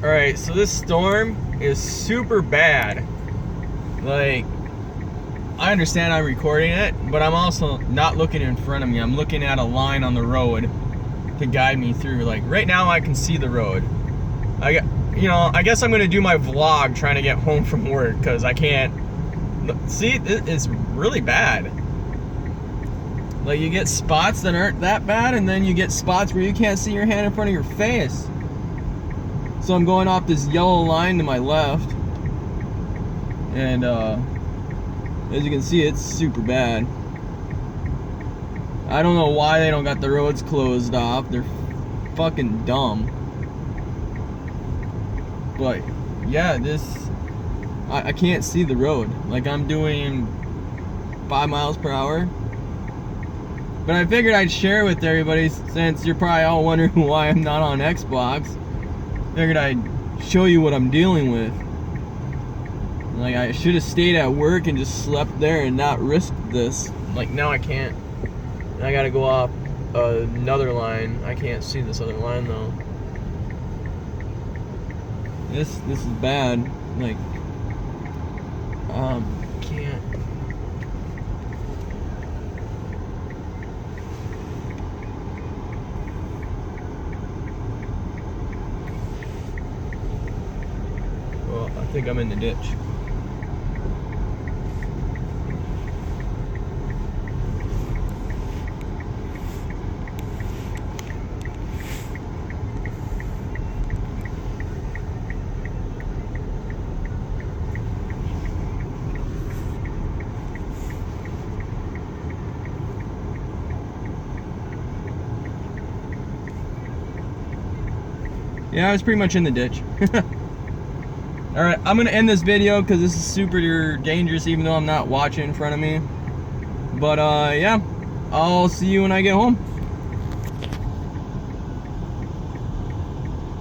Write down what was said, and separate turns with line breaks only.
Alright, so this storm is super bad. Like, I understand I'm recording it, but I'm also not looking in front of me. I'm looking at a line on the road to guide me through. Like, right now I can see the road. I guess I'm gonna do my vlog trying to get home from work, because I can't see. It's really bad. Like, you get spots that aren't that bad, and then you get spots where you can't see your hand in front of your face. So I'm going off this yellow line to my left, and as you can see, it's super bad. I don't know why they don't got the roads closed off. They're fucking dumb. But yeah, I can't see the road. Like, I'm doing 5 miles per hour. But I figured I'd share with everybody, since you're probably all wondering why I'm not on Xbox. Figured I'd show you what I'm dealing with. Like, I should have stayed at work and just slept there and not risked this. Like, now I can't. I gotta go off another line. I can't see this other line though. This is bad. Like, can't. Well, I think I'm in the ditch. Yeah, I was pretty much in the ditch. Alright, I'm gonna end this video because this is super dangerous, even though I'm not watching in front of me. But yeah, I'll see you when I get home.